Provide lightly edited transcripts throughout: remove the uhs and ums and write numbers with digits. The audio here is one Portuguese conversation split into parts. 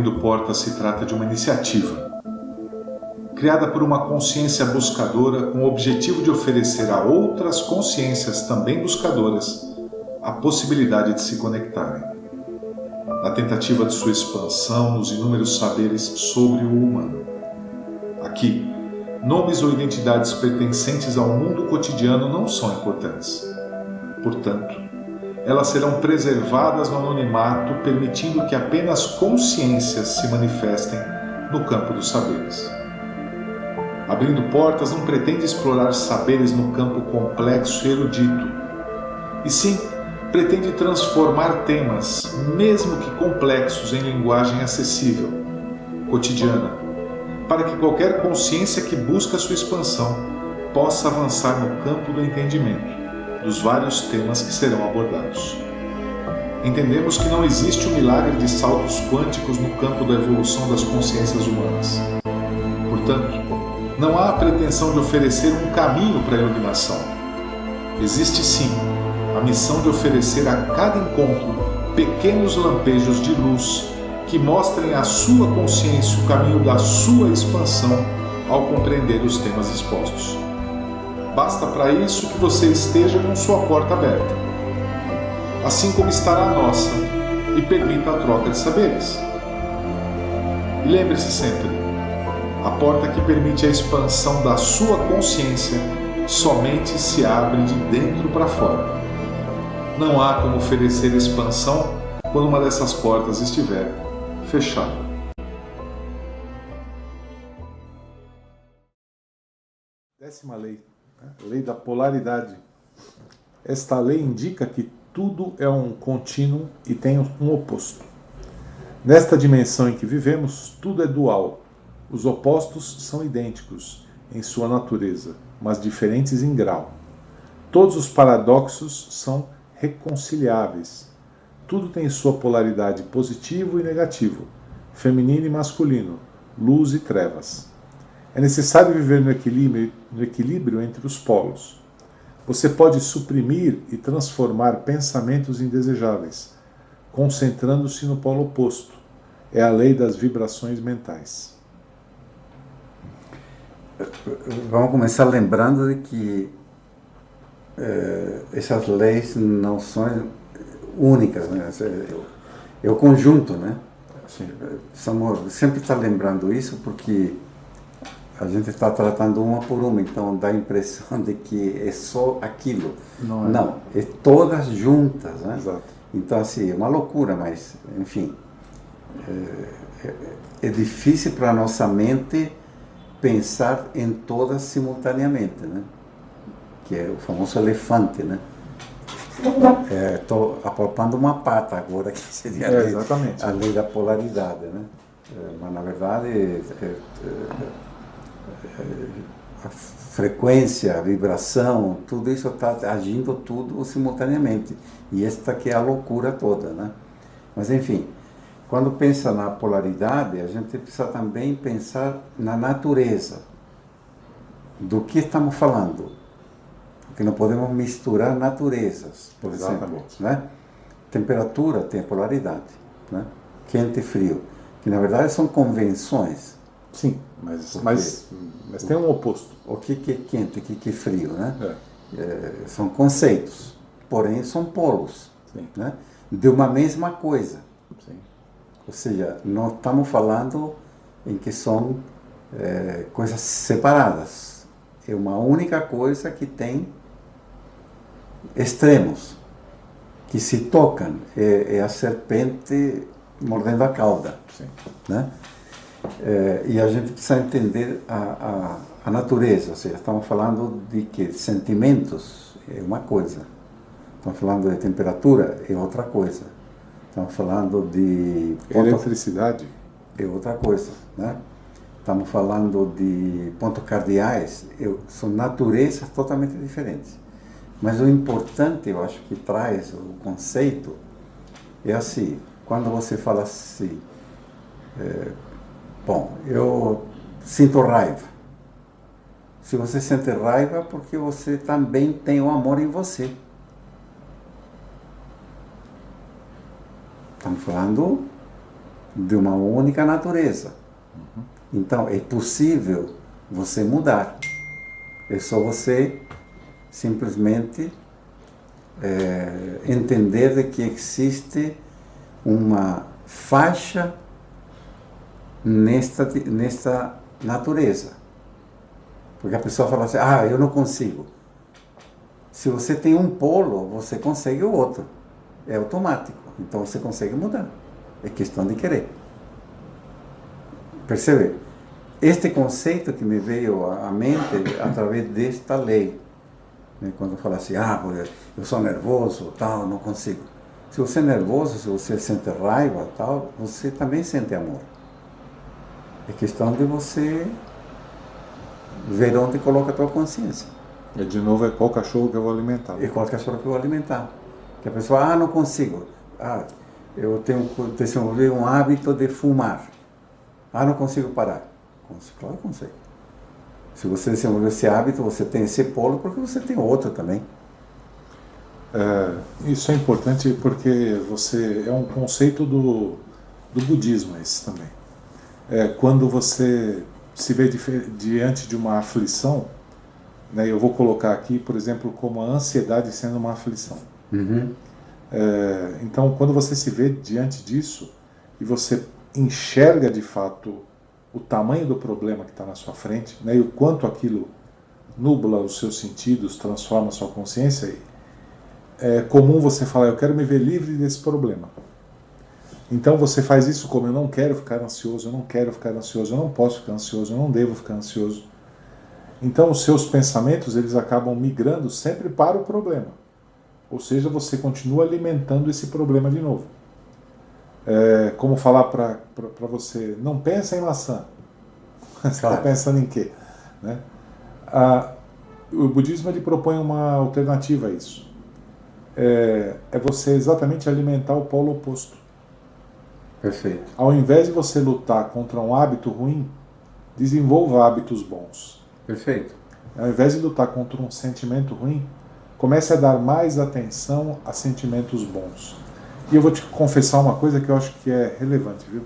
Abrindo Portas se trata de uma iniciativa criada por uma consciência buscadora com o objetivo de oferecer a outras consciências também buscadoras a possibilidade de se conectarem, na tentativa de sua expansão nos inúmeros saberes sobre o humano. Aqui, nomes ou identidades pertencentes ao mundo cotidiano não são importantes. Portanto, elas serão preservadas no anonimato, permitindo que apenas consciências se manifestem no campo dos saberes. Abrindo Portas não pretende explorar saberes no campo complexo e erudito, e sim pretende transformar temas, mesmo que complexos, em linguagem acessível, cotidiana, para que qualquer consciência que busca sua expansão possa avançar no campo do entendimento dos vários temas que serão abordados. Entendemos que não existe o milagre de saltos quânticos no campo da evolução das consciências humanas. Portanto, não há a pretensão de oferecer um caminho para a iluminação. Existe sim a missão de oferecer a cada encontro pequenos lampejos de luz que mostrem à sua consciência o caminho da sua expansão ao compreender os temas expostos. Basta para isso que você esteja com sua porta aberta, assim como estará a nossa, e permita a troca de saberes. E lembre-se sempre, a porta que permite a expansão da sua consciência somente se abre de dentro para fora. Não há como oferecer expansão quando uma dessas portas estiver fechada. Décima lei, a lei da polaridade. Esta lei indica que tudo é um contínuo e tem um oposto. Nesta dimensão em que vivemos, tudo é dual. Os opostos são idênticos em sua natureza, mas diferentes em grau. Todos os paradoxos são reconciliáveis. Tudo tem sua polaridade positivo e negativo, feminino e masculino, luz e trevas. É necessário viver no equilíbrio entre os polos. Você pode suprimir e transformar pensamentos indesejáveis, concentrando-se no polo oposto. É a lei das vibrações mentais. Vamos começar lembrando de que essas leis não são únicas, né? É o conjunto, né? Sempre está lembrando isso porque a gente está tratando uma por uma, então dá a impressão de que é só aquilo. Não, é todas juntas, né? Exato. Então, assim, é uma loucura, mas, enfim, é difícil para a nossa mente pensar em todas simultaneamente, né? Que é o famoso elefante, né? Estou apalpando uma pata agora, que seria a lei da polaridade, né? Mas, na verdade, a frequência, a vibração, tudo isso está agindo tudo simultaneamente. E esta que é a loucura toda, né? Mas, enfim, quando pensa na polaridade, a gente precisa também pensar na natureza. Do que estamos falando? Porque não podemos misturar naturezas, por exemplo, né? Temperatura tem polaridade, né? Quente e frio, que na verdade são convenções. Sim, mas tem um oposto. O que é quente, o que é frio, né? São conceitos, porém são polos, né? De uma mesma coisa. Sim. Ou seja, não estamos falando em que são coisas separadas. É uma única coisa que tem extremos, que se tocam. É a serpente mordendo a cauda. Sim. Né? E a gente precisa entender a natureza. Ou seja, estamos falando de que sentimentos é uma coisa. Estamos falando de temperatura, é outra coisa. Estamos falando de eletricidade, é outra coisa, né? Estamos falando de pontos cardeais, são naturezas totalmente diferentes. Mas o importante, eu acho que traz o conceito, é assim, quando você fala assim, bom, eu sinto raiva. Se você sente raiva, é porque você também tem o amor em você. Estamos falando de uma única natureza. Então, é possível você mudar. É só você simplesmente entender de que existe uma faixa nesta natureza. Porque a pessoa fala assim, eu não consigo. Se você tem um polo, você consegue o outro. É automático. Então você consegue mudar. É questão de querer. Percebe? Este conceito que me veio à mente através desta lei. Né? Quando fala assim, eu sou nervoso, tal, não consigo. Se você é nervoso, se você sente raiva, tal, você também sente amor. É questão de você ver onde coloca a tua consciência. E de novo, é qual cachorro que eu vou alimentar. É qual cachorro que eu vou alimentar. Que a pessoa, não consigo. Eu tenho desenvolvido um hábito de fumar. Não consigo parar. Claro que consegue. Se você desenvolveu esse hábito, você tem esse polo, porque você tem outro também. Isso é importante porque é um conceito do budismo esse também. Quando você se vê diante de uma aflição, né, eu vou colocar aqui, por exemplo, como a ansiedade sendo uma aflição. Uhum. Então, quando você se vê diante disso e você enxerga de fato o tamanho do problema que está na sua frente, né, e o quanto aquilo nubla os seus sentidos, transforma a sua consciência, é comum você falar, eu quero me ver livre desse problema. Então você faz isso como eu não quero ficar ansioso, eu não quero ficar ansioso, eu não posso ficar ansioso, eu não devo ficar ansioso. Então os seus pensamentos eles acabam migrando sempre para o problema. Ou seja, você continua alimentando esse problema de novo. Como falar para você, não pensa em maçã. Você está pensando em quê? Né? O budismo ele propõe uma alternativa a isso. É você exatamente alimentar o polo oposto. Perfeito. Ao invés de você lutar contra um hábito ruim, desenvolva hábitos bons. Perfeito. Ao invés de lutar contra um sentimento ruim, comece a dar mais atenção a sentimentos bons. E eu vou te confessar uma coisa que eu acho que é relevante, viu?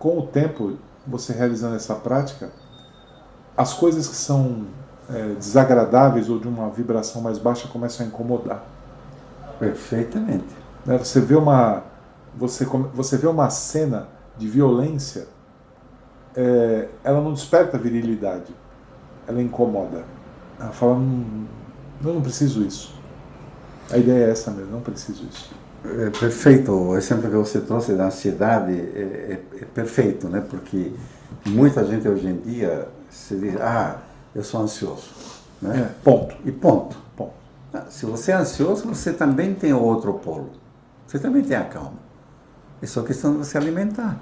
Com o tempo, você realizando essa prática, as coisas que são desagradáveis ou de uma vibração mais baixa começam a incomodar. Perfeitamente. Você vê uma cena de violência, ela não desperta virilidade, ela incomoda. Ela fala, eu não preciso isso. A ideia é essa mesmo, não preciso isso. Perfeito, o exemplo que você trouxe da ansiedade é perfeito, né? Porque muita gente hoje em dia se diz, eu sou ansioso. Né? Ponto. E ponto. Ponto. Se você é ansioso, você também tem o outro polo. Você também tem a calma. É só questão de você alimentar.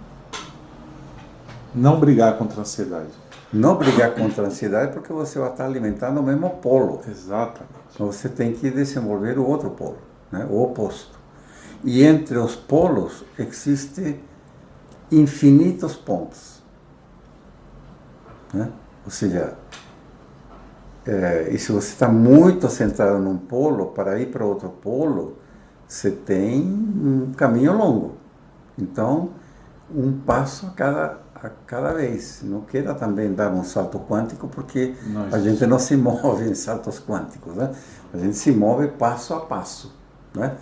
Não brigar contra a ansiedade. Não brigar contra a ansiedade porque você vai estar alimentando o mesmo polo. Exatamente. Então você tem que desenvolver o outro polo, né? O oposto. E entre os polos existem infinitos pontos. Né? Ou seja, e se você está muito centrado num polo, para ir para outro polo, você tem um caminho longo. Então, um passo a cada vez. Não queira também dar um salto quântico, porque a gente não se move em saltos quânticos. Né? A gente se move passo a passo. Né?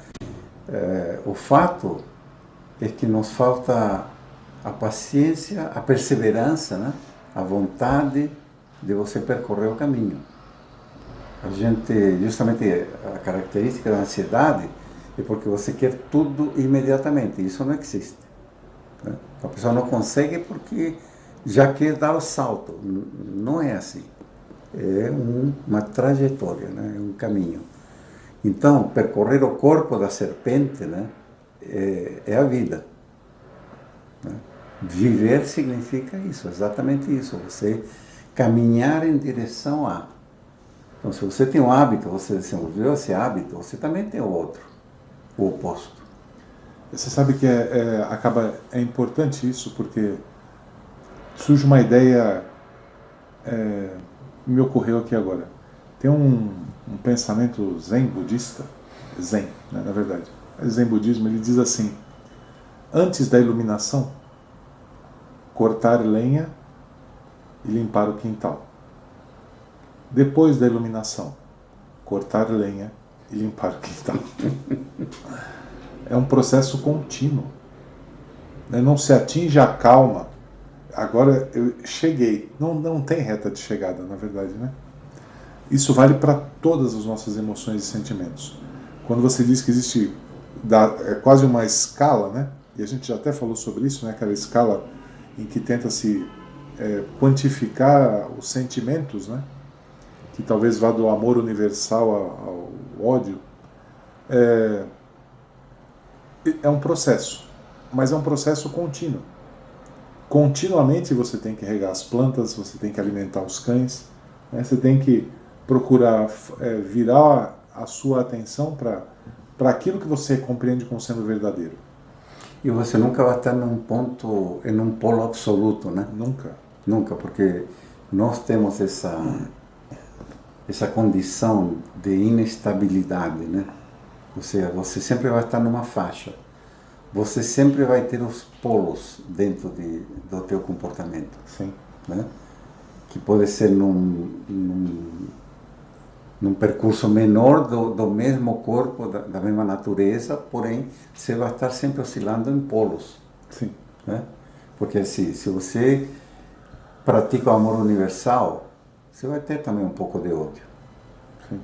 O fato é que nos falta a paciência, a perseverança, né? A vontade de você percorrer o caminho. Justamente a característica da ansiedade é porque você quer tudo imediatamente. Isso não existe. Né? A pessoa não consegue porque já quer dar o salto. Não é assim. É uma trajetória, né? É um caminho. Então, percorrer o corpo da serpente, né? É a vida. Né? Viver significa isso, exatamente isso. Você caminhar em direção a. Então, se você tem um hábito, você desenvolveu esse hábito, você também tem o outro, o oposto. Você sabe que é importante isso, porque surge uma ideia, me ocorreu aqui agora. Tem um pensamento zen budista, zen, né, na verdade, zen budismo, ele diz assim, Antes da iluminação, cortar lenha e limpar o quintal. Depois da iluminação, cortar lenha e limpar o quintal. É um processo contínuo. Não se atinge a calma. Agora eu cheguei. Não tem reta de chegada, na verdade, né? Isso vale para todas as nossas emoções e sentimentos. Quando você diz que existe quase uma escala, né? E a gente já até falou sobre isso, né? Aquela escala em que tenta-se quantificar os sentimentos, né? Que talvez vá do amor universal ao ódio. É um processo, mas é um processo contínuo. Continuamente você tem que regar as plantas, você tem que alimentar os cães, né? Você tem que procurar virar a sua atenção para aquilo que você compreende como sendo verdadeiro. E você nunca vai estar num ponto, em um polo absoluto, né? Nunca. Nunca, porque nós temos essa condição de inestabilidade, né? Ou seja, você sempre vai estar numa faixa. Você sempre vai ter os polos dentro do teu comportamento. Sim. Né? Que pode ser num percurso menor do mesmo corpo, da mesma natureza, porém você vai estar sempre oscilando em polos. Sim. Né? Porque assim, se você pratica o amor universal, você vai ter também um pouco de ódio. Sim.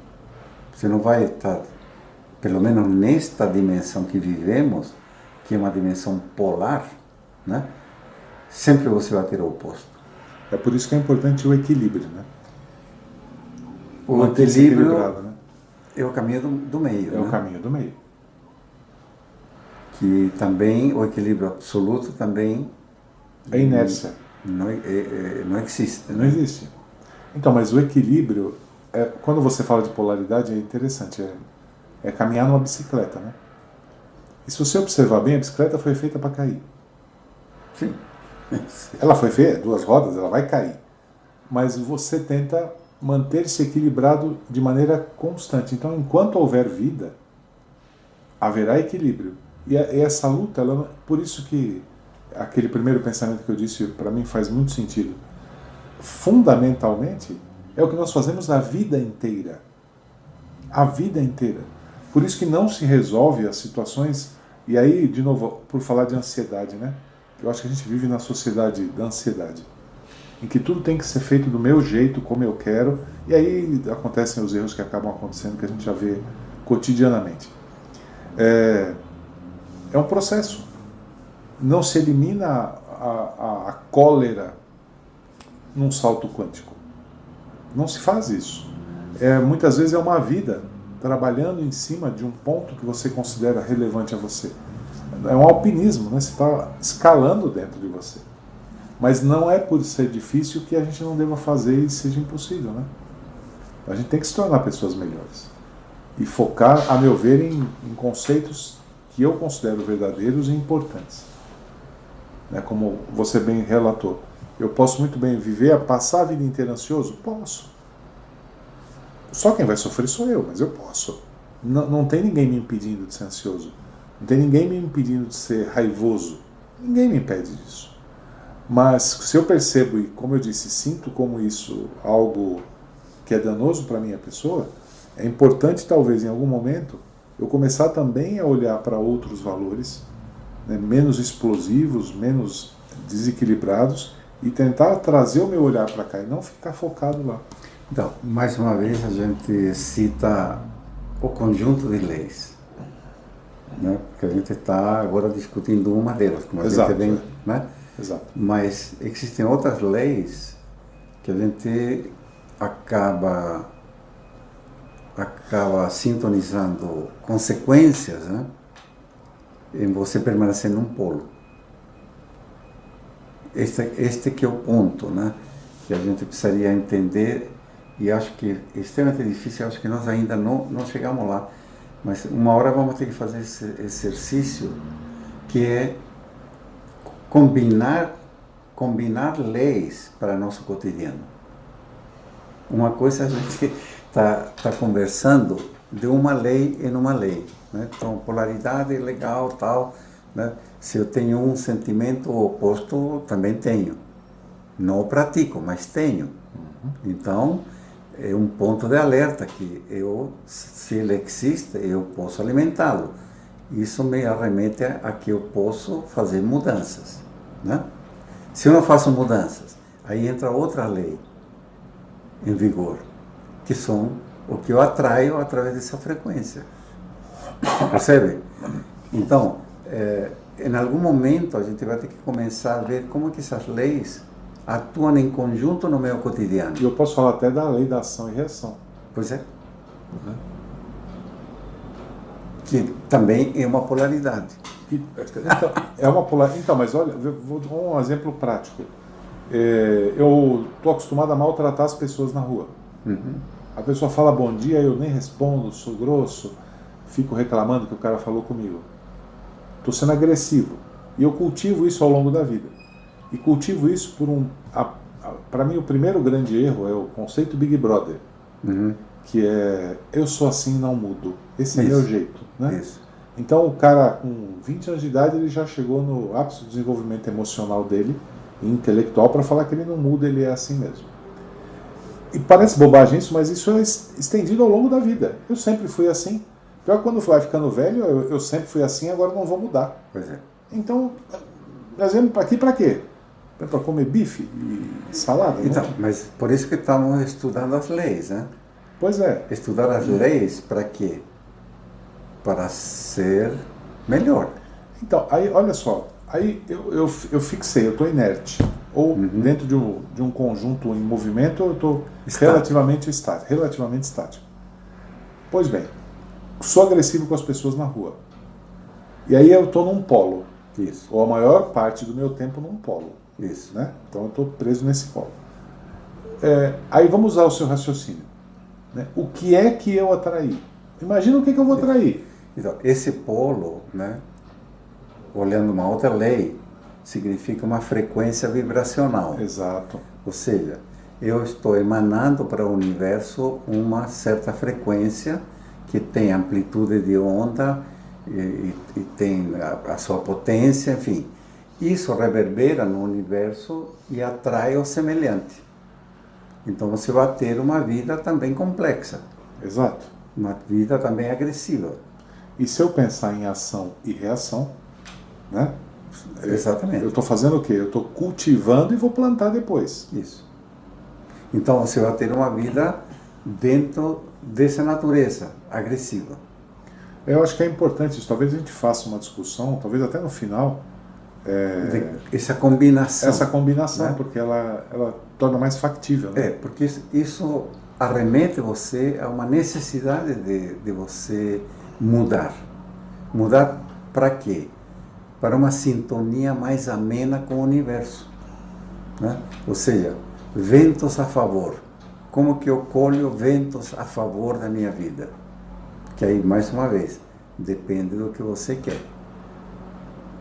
Você não vai estar, pelo menos nesta dimensão que vivemos, que é uma dimensão polar, né? Sempre você vai ter o oposto. É por isso que é importante o equilíbrio, né? O equilíbrio né? é o caminho do meio. É, né? O caminho do meio. Que também, o equilíbrio absoluto também... É inércia. Não existe. Não existe. Então, mas o equilíbrio, quando você fala de polaridade, é interessante. É caminhar numa bicicleta, né? E se você observar bem, a bicicleta foi feita para cair. Sim. Ela foi feita, 2 rodas, ela vai cair. Mas você tenta manter-se equilibrado de maneira constante. Então, enquanto houver vida, haverá equilíbrio. E essa luta, por isso que aquele primeiro pensamento que eu disse, para mim faz muito sentido. Fundamentalmente, é o que nós fazemos a vida inteira. A vida inteira. Por isso que não se resolve as situações, e aí, de novo, por falar de ansiedade, né? Eu acho que a gente vive na sociedade da ansiedade, em que tudo tem que ser feito do meu jeito, como eu quero, e aí acontecem os erros que acabam acontecendo, que a gente já vê cotidianamente. É um processo. Não se elimina a cólera num salto quântico. Não se faz isso. Muitas vezes é uma vida trabalhando em cima de um ponto que você considera relevante a você. É um alpinismo, né? Você está escalando dentro de você. Mas não é por ser difícil que a gente não deva fazer e seja impossível, né? A gente tem que se tornar pessoas melhores. E focar, a meu ver, em conceitos que eu considero verdadeiros e importantes. Né? Como você bem relatou. Eu posso muito bem passar a vida inteira ansioso? Posso. Só quem vai sofrer sou eu, mas eu posso. Não tem ninguém me impedindo de ser ansioso. Não tem ninguém me impedindo de ser raivoso. Ninguém me impede disso. Mas se eu percebo e, como eu disse, sinto como isso algo que é danoso para a minha pessoa, é importante talvez em algum momento eu começar também a olhar para outros valores, né, menos explosivos, menos desequilibrados, e tentar trazer o meu olhar para cá e não ficar focado lá. Então, mais uma vez a gente cita o conjunto de leis, né? Porque a gente está agora discutindo uma delas, como a Exato, gente vem, né? Exato. Mas existem outras leis que a gente acaba sintonizando consequências, né? Em você permanecer num polo. Este que é o ponto, né? Que a gente precisaria entender, e acho que é extremamente difícil, acho que nós ainda não chegamos lá, mas uma hora vamos ter que fazer esse exercício, que é combinar leis para nosso cotidiano. Uma coisa a gente está conversando de uma lei em uma lei, né? Então, polaridade é legal, tal, né? Se eu tenho um sentimento oposto, também tenho. Não o pratico, mas tenho. Então, é um ponto de alerta que se ele existe, eu posso alimentá-lo. Isso me arremete a que eu posso fazer mudanças, né? Se eu não faço mudanças, aí entra outra lei em vigor, que são o que eu atraio através dessa frequência. Percebe? Então, em algum momento a gente vai ter que começar a ver como que essas leis atuam em conjunto no meu cotidiano. E eu posso falar até da lei da ação e reação. Pois é. Que também é uma polaridade. Então, é uma polaridade. Então, mas olha, vou dar um exemplo prático. Eu estou acostumado a maltratar as pessoas na rua. A pessoa fala bom dia, eu nem respondo, sou grosso, fico reclamando que o cara falou comigo. Estou sendo agressivo. E eu cultivo isso ao longo da vida. E cultivo isso para mim, o primeiro grande erro é o conceito Big Brother. Que é, eu sou assim, não mudo. Esse é meu jeito, né? Isso. Então o cara com 20 anos de idade, ele já chegou no ápice do desenvolvimento emocional dele, e intelectual, para falar que ele não muda, ele é assim mesmo. E parece bobagem isso, mas isso é estendido ao longo da vida. Eu sempre fui assim. Pior que quando vai ficando velho, eu sempre fui assim, agora não vou mudar. Pois é. Então, exemplo, para aqui para quê? Para comer bife e salada? Então, não? mas por isso que estamos estudando as leis, né? Pois é. Estudar as leis para quê? Para ser melhor. Então, aí, olha só, aí eu fixei, eu estou inerte. Ou dentro de um conjunto em movimento, eu estou relativamente estático. Pois bem, sou agressivo com as pessoas na rua. E aí eu estou num polo. Isso. Ou a maior parte do meu tempo num polo. Isso. Né? Então eu estou preso nesse polo. Aí vamos usar o seu raciocínio. Né? O que é que eu atraí? Imagina o que eu vou atrair. Então, esse polo, né, olhando uma outra lei, significa uma frequência vibracional. Exato. Ou seja, eu estou emanando para o universo uma certa frequência que tem amplitude de onda e tem a sua potência, enfim. Isso reverbera no universo e atrai o semelhante. Então você vai ter uma vida também complexa. Exato. Uma vida também agressiva. E se eu pensar em ação e reação, né? Exatamente. Eu estou fazendo o quê? Eu estou cultivando e vou plantar depois. Isso. Então você vai ter uma vida dentro dessa natureza agressiva. Eu acho que é importante isso. Talvez a gente faça uma discussão, talvez até no final. Essa combinação. Essa combinação, né? porque ela torna mais factível. Né? Porque isso arremete você a uma necessidade de você mudar. Mudar para quê? Para uma sintonia mais amena com o universo. Né? Ou seja, ventos a favor. Como que eu colho ventos a favor da minha vida? Que aí, mais uma vez, depende do que você quer.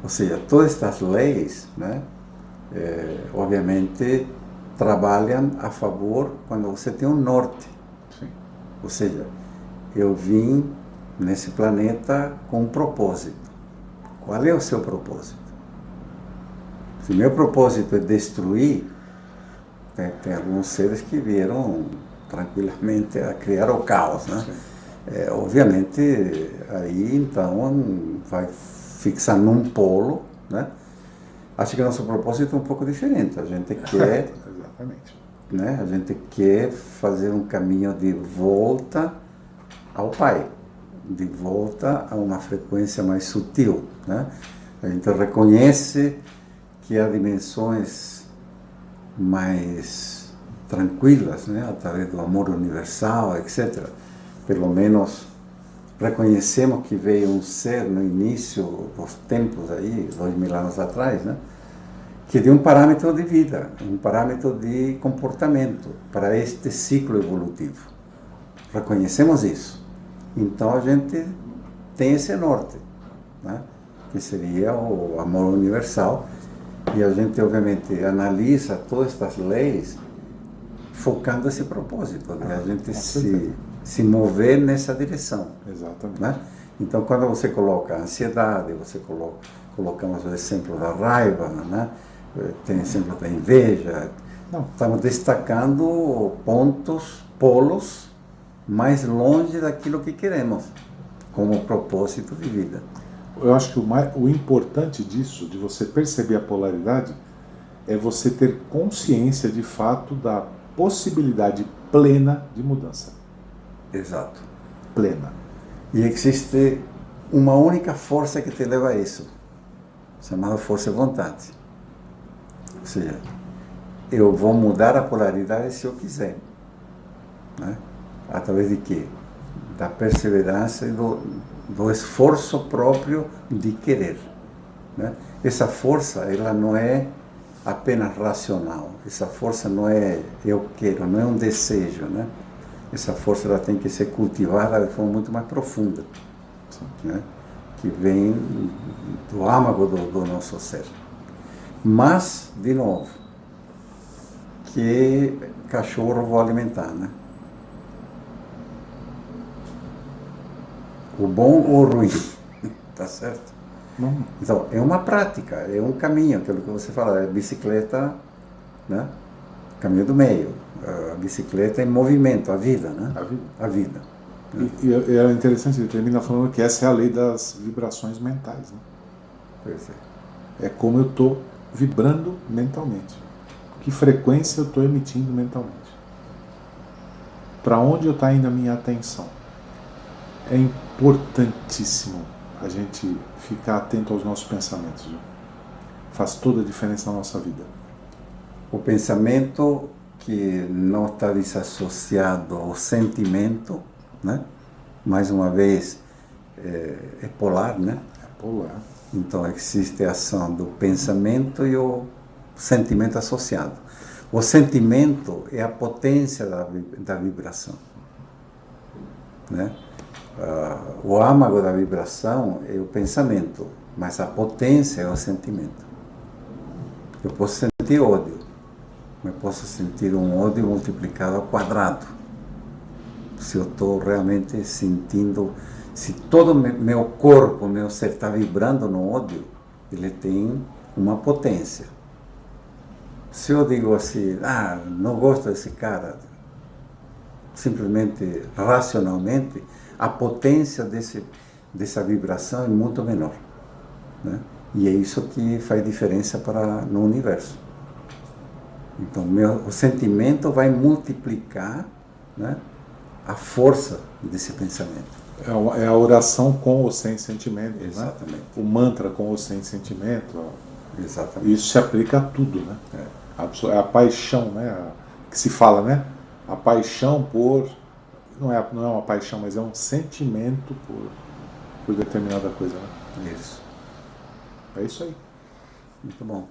Ou seja, todas estas leis, né, obviamente, trabalham a favor quando você tem um norte. Sim. Ou seja, eu vim nesse planeta com um propósito. Qual é o seu propósito? Se o meu propósito é destruir, tem alguns seres que vieram tranquilamente a criar o caos, né? Obviamente, aí então vai fixar num polo, né? Acho que nosso propósito é um pouco diferente. A gente quer, exatamente, né? A gente quer fazer um caminho de volta ao Pai, de volta a uma frequência mais sutil, né? A gente reconhece que há dimensões mais tranquilas, né? Através do amor universal, etc. Pelo menos reconhecemos que veio um ser no início dos tempos aí, 2000 anos atrás, né? Que deu um parâmetro de vida, um parâmetro de comportamento para este ciclo evolutivo. Reconhecemos isso. Então a gente tem esse norte, né? Que seria o amor universal, e a gente obviamente analisa todas estas leis focando esse propósito, né? A gente se mover nessa direção. Exatamente. Né? Então, quando você coloca a ansiedade, você colocamos o exemplo da raiva, né? Tem exemplo da inveja. Não, estamos destacando pontos, polos mais longe daquilo que queremos como propósito de vida. Eu acho que o importante disso, de você perceber a polaridade, é você ter consciência de fato da possibilidade plena de mudança. Exato. Plena. E existe uma única força que te leva a isso, chamada força de vontade. Ou seja, eu vou mudar a polaridade se eu quiser. Né? Através de quê? Da perseverança e do esforço próprio de querer. Né? Essa força, ela não é apenas racional. Essa força não é eu quero, não é um desejo. Né? Essa força ela tem que ser cultivada de forma muito mais profunda. Né? Que vem do âmago do nosso ser. Mas, de novo, que cachorro vou alimentar, né? O bom ou o ruim, tá certo? Então, é uma prática, é um caminho, aquilo que você fala, é bicicleta, né? Caminho do meio, a bicicleta em movimento, a vida, né? A vida. E é interessante, ele termina falando que essa é a lei das vibrações mentais, né? Pois é. É como eu estou vibrando mentalmente. Que frequência eu estou emitindo mentalmente. Para onde está indo a minha atenção? É importantíssimo a gente ficar atento aos nossos pensamentos. Viu? Faz toda a diferença na nossa vida. O pensamento que não está desassociado ao sentimento, né? Mais uma vez, é polar, né? É polar. Então, existe a ação do pensamento e o sentimento associado. O sentimento é a potência da vibração. Né? O âmago da vibração é o pensamento, mas a potência é o sentimento. Eu posso sentir ódio, mas posso sentir um ódio multiplicado ao quadrado. Se eu estou realmente sentindo, se todo meu corpo, meu ser está vibrando no ódio, ele tem uma potência. Se eu digo assim, não gosto desse cara, simplesmente, racionalmente, a potência dessa vibração é muito menor. Né? E é isso que faz diferença no universo. Então, o sentimento vai multiplicar, né, a força desse pensamento. É a oração com ou sem sentimento. Exatamente. Né? O mantra com ou sem sentimento. Exatamente. Isso se aplica a tudo, né? É a paixão, né? Que se fala, né? A paixão por... Não é uma paixão, mas é um sentimento por determinada coisa, né? Isso. É isso aí. Muito bom.